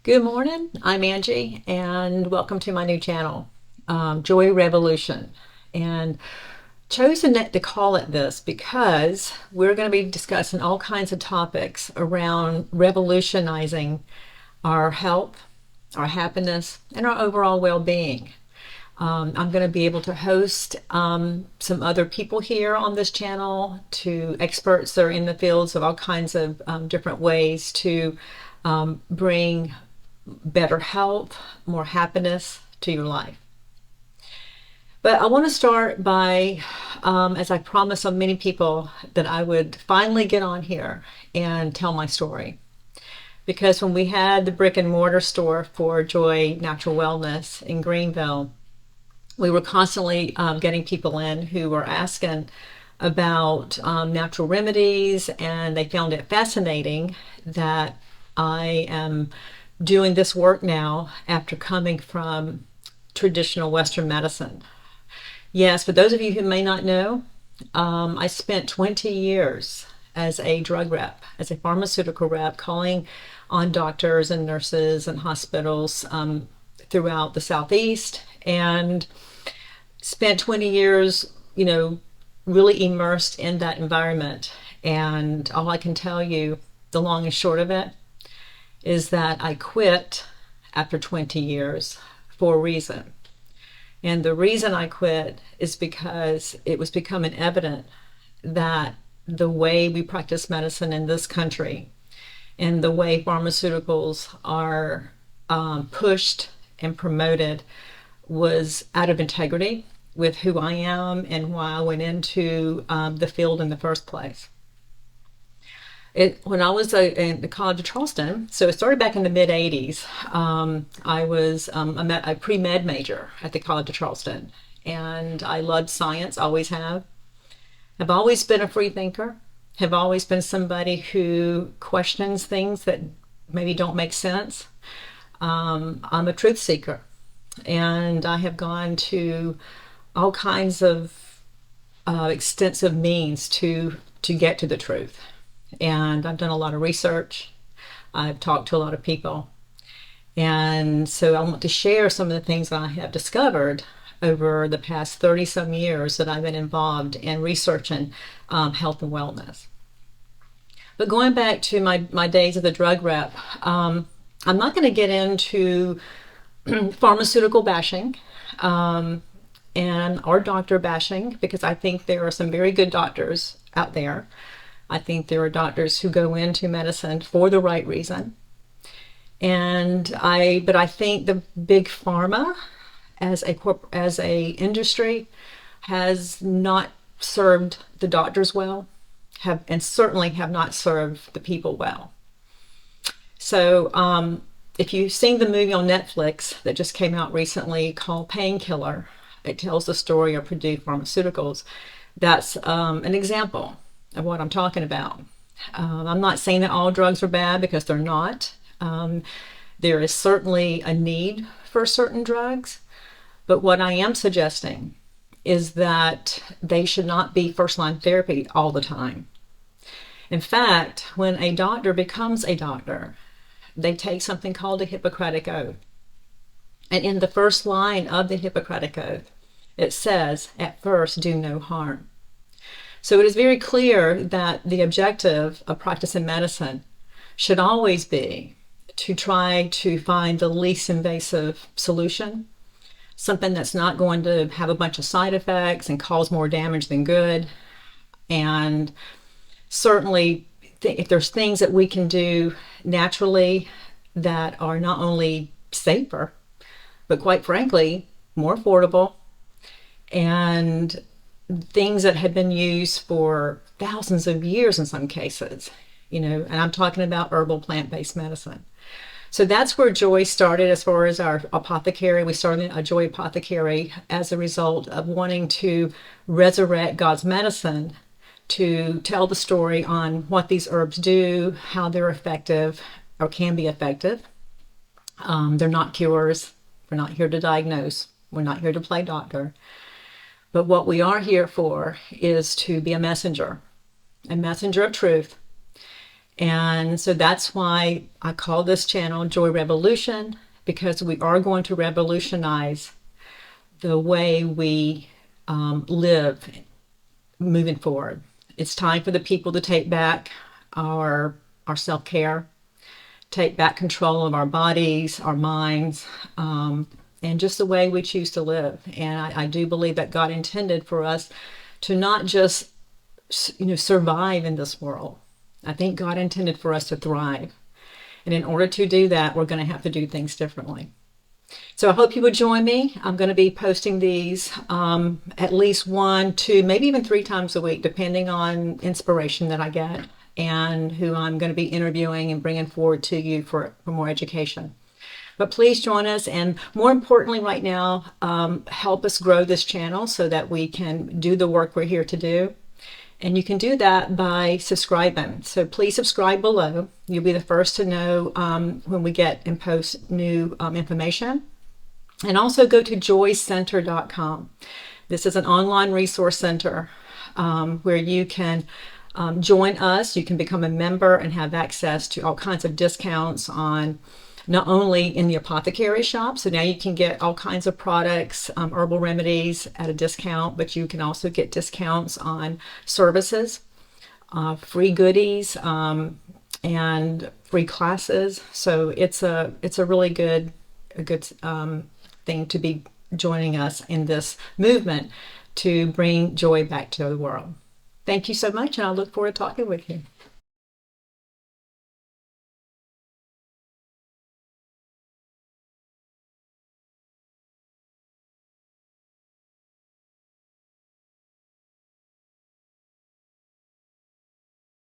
Good morning, I'm Angie, and welcome to my new channel, Joi Revolution. And chosen to call it this because we're going to be discussing all kinds of topics around revolutionizing our health, our happiness, and our overall well-being. I'm going to be able to host some other people here on this channel, to experts that are in the fields of all kinds of different ways to bring better health, more happiness to your life. But I want to start by, as I promised on many people, that I would finally get on here and tell my story. Because when we had the brick and mortar store for Joy Natural Wellness in Greenville, we were constantly getting people in who were asking about natural remedies, and they found it fascinating that I am doing this work now after coming from traditional Western medicine. Yes, for those of you who may not know, I spent 20 years as a drug rep, as a pharmaceutical rep, calling on doctors and nurses and hospitals throughout the Southeast, and spent 20 years, really immersed in that environment. And all I can tell you, the long and short of it, is that I quit after 20 years for a reason. And the reason I quit is because it was becoming evident that the way we practice medicine in this country and the way pharmaceuticals are pushed and promoted was out of integrity with who I am and why I went into the field in the first place. When I was in the College of Charleston, so it started back in the mid 80s. I was a pre-med major at the College of Charleston, and I loved science, always have. I've always been a free thinker, have always been somebody who questions things that maybe don't make sense. I'm a truth seeker, and I have gone to all kinds of extensive means to get to the truth. And I've done a lot of research. I've talked to a lot of people. And so I want to share some of the things that I have discovered over the past 30 some years that I've been involved in researching health and wellness. But going back to my days as a drug rep, I'm not going to get into pharmaceutical bashing and or doctor bashing, because I think there are some very good doctors out there. I think there are doctors who go into medicine for the right reason. But I think the big pharma as a industry has not served the doctors well, and certainly have not served the people well. So if you've seen the movie on Netflix that just came out recently called Painkiller, it tells the story of Purdue Pharmaceuticals. That's an example of what I'm talking about. I'm not saying that all drugs are bad, because they're not. There is certainly a need for certain drugs, but what I am suggesting is that they should not be first-line therapy all the time. In fact, when a doctor becomes a doctor, they take something called a Hippocratic Oath. And in the first line of the Hippocratic Oath, it says, "At first, do no harm." So it is very clear that the objective of practicing medicine should always be to try to find the least invasive solution, something that's not going to have a bunch of side effects and cause more damage than good. And certainly, if there's things that we can do naturally that are not only safer, but quite frankly, more affordable, and things that have been used for thousands of years in some cases, and I'm talking about herbal plant-based medicine. So that's where Joy started as far as our apothecary. We started a Joy Apothecary as a result of wanting to resurrect God's medicine, to tell the story on what these herbs do, how they're effective or can be effective. They're not cures. We're not here to diagnose. We're not here to play doctor. But what we are here for is to be a messenger of truth, And so that's why I call this channel Joi Revolution, because we are going to revolutionize the way we live moving forward. It's time for the people to take back our self-care, take back control of our bodies, our minds, and just the way we choose to live. And I do believe that God intended for us to not just, survive in this world. I think God intended for us to thrive. And in order to do that, we're going to have to do things differently. So I hope you would join me. I'm going to be posting these at least 1, 2, maybe even 3 times a week, depending on inspiration that I get and who I'm going to be interviewing and bringing forward to you for more education. But please join us, and more importantly right now, help us grow this channel so that we can do the work we're here to do. And you can do that by subscribing. So please subscribe below. You'll be the first to know when we get and post new information. And also go to joycenter.com. This is an online resource center where you can join us. You can become a member and have access to all kinds of discounts on not only in the apothecary shop, so now you can get all kinds of products, herbal remedies at a discount, but you can also get discounts on services, free goodies, and free classes. So it's a really good thing to be joining us in this movement to bring joy back to the world. Thank you so much, and I look forward to talking with you.